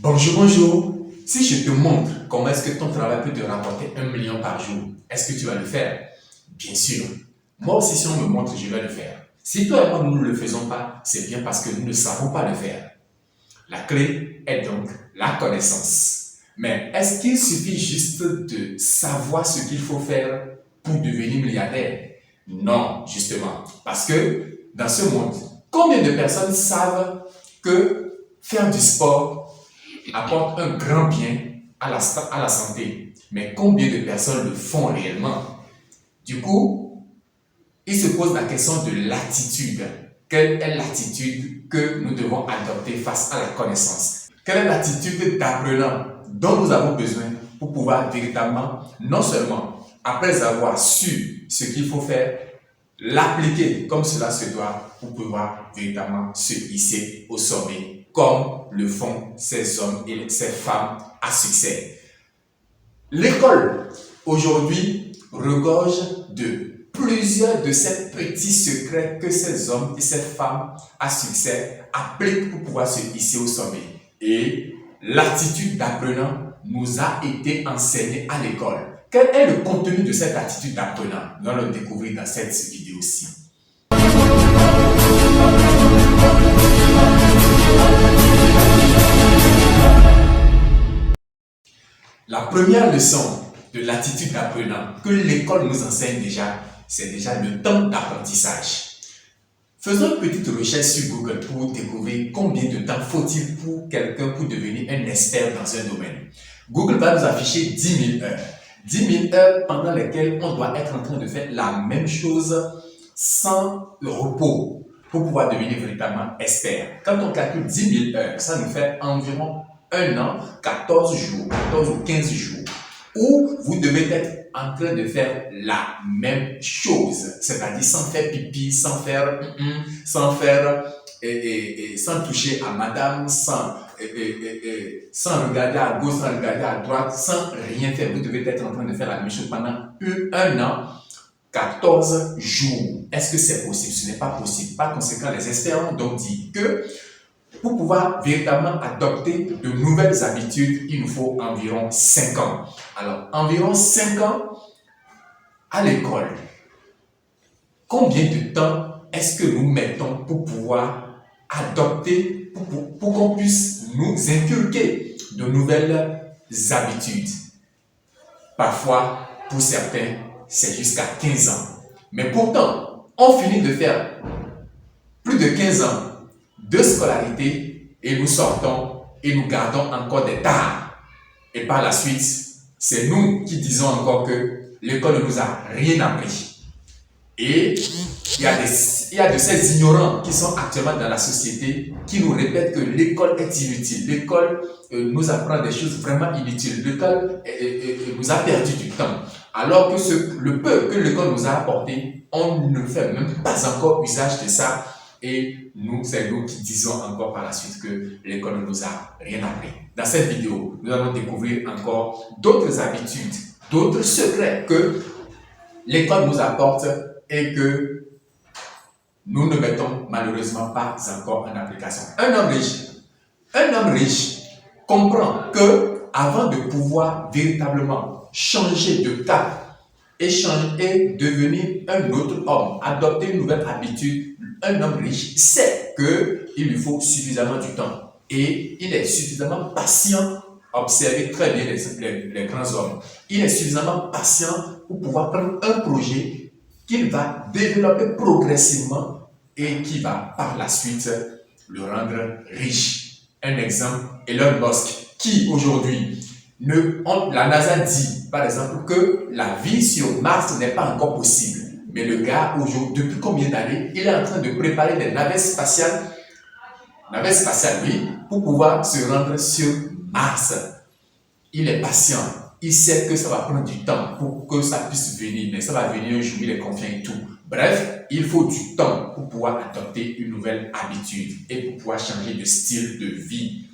Bonjour, bonjour. Si je te montre comment est-ce que ton travail peut te rapporter 1 million par jour, est-ce que tu vas le faire? Bien sûr. Moi aussi, si on me montre, je vais le faire. Si toi et moi, nous ne le faisons pas, c'est bien parce que nous ne savons pas le faire. La clé est donc la connaissance. Mais est-ce qu'il suffit juste de savoir ce qu'il faut faire pour devenir milliardaire? Non, justement. Parce que dans ce monde, combien de personnes savent que faire du sport apporte un grand bien à la santé? Mais combien de personnes le font réellement? Du coup, il se pose la question de l'attitude. Quelle est l'attitude que nous devons adopter face à la connaissance? Quelle est l'attitude d'apprenant dont nous avons besoin pour pouvoir véritablement, non seulement après avoir su ce qu'il faut faire, l'appliquer comme cela se doit pour pouvoir véritablement se hisser au sommet, comme le font ces hommes et ces femmes à succès. L'école, aujourd'hui, regorge de plusieurs de ces petits secrets que ces hommes et ces femmes à succès appliquent pour pouvoir se hisser au sommet. Et l'attitude d'apprenant nous a été enseignée à l'école. Quel est le contenu de cette attitude d'apprenant? Nous allons le découvrir dans cette vidéo-ci. La première leçon de l'attitude d'apprenant que l'école nous enseigne déjà, c'est déjà le temps d'apprentissage. Faisons une petite recherche sur Google pour découvrir combien de temps faut-il pour quelqu'un pour devenir un expert dans un domaine. Google va nous afficher 10 000 heures. 10 000 heures pendant lesquelles on doit être en train de faire la même chose sans repos pour pouvoir devenir véritablement expert. Quand on calcule 10 000 heures, ça nous fait environ 1 an, 14 jours, 14 ou 15 jours, où vous devez être en train de faire la même chose, c'est-à-dire sans faire pipi, sans faire sans toucher à madame, sans regarder à gauche, sans regarder à droite, sans rien faire. Vous devez être en train de faire la même chose pendant 1 an, 14 jours. Est-ce que c'est possible? Ce n'est pas possible. Par conséquent, les experts ont donc dit que pour pouvoir véritablement adopter de nouvelles habitudes, il nous faut environ 5 ans. Alors, environ 5 ans à l'école. Combien de temps est-ce que nous mettons pour pouvoir adopter, pour qu'on puisse nous inculquer de nouvelles habitudes? Parfois, pour certains, c'est jusqu'à 15 ans. Mais pourtant, on finit de faire plus de 15 ans de scolarité et nous sortons et nous gardons encore des tares. Et par la suite, c'est nous qui disons encore que l'école ne nous a rien appris. Et il y a de ces ignorants qui sont actuellement dans la société qui nous répètent que l'école est inutile. L'école nous apprend des choses vraiment inutiles. L'école nous a perdu du temps. Alors que le peu que l'école nous a apporté, on ne fait même pas encore usage de ça. Et c'est nous qui disons encore par la suite que l'école ne nous a rien appris. Dans cette vidéo, nous allons découvrir encore d'autres habitudes, d'autres secrets que l'école nous apporte et que nous ne mettons malheureusement pas encore en application. Un homme riche comprend que avant de pouvoir véritablement changer de cap et devenir un autre homme, adopter une nouvelle habitude, un homme riche sait qu'il lui faut suffisamment du temps et il est suffisamment patient. Observez très bien les grands hommes. Il est suffisamment patient pour pouvoir prendre un projet qu'il va développer progressivement et qui va par la suite le rendre riche. Un exemple, Elon Musk, qui aujourd'hui, la NASA dit par exemple que la vie sur Mars n'est pas encore possible. Mais le gars, aujourd'hui, depuis combien d'années, il est en train de préparer des navettes spatiales, oui, pour pouvoir se rendre sur Mars. Il est patient. Il sait que ça va prendre du temps pour que ça puisse venir, mais ça va venir un jour, il est confiant et tout. Bref, il faut du temps pour pouvoir adopter une nouvelle habitude et pour pouvoir changer de style de vie.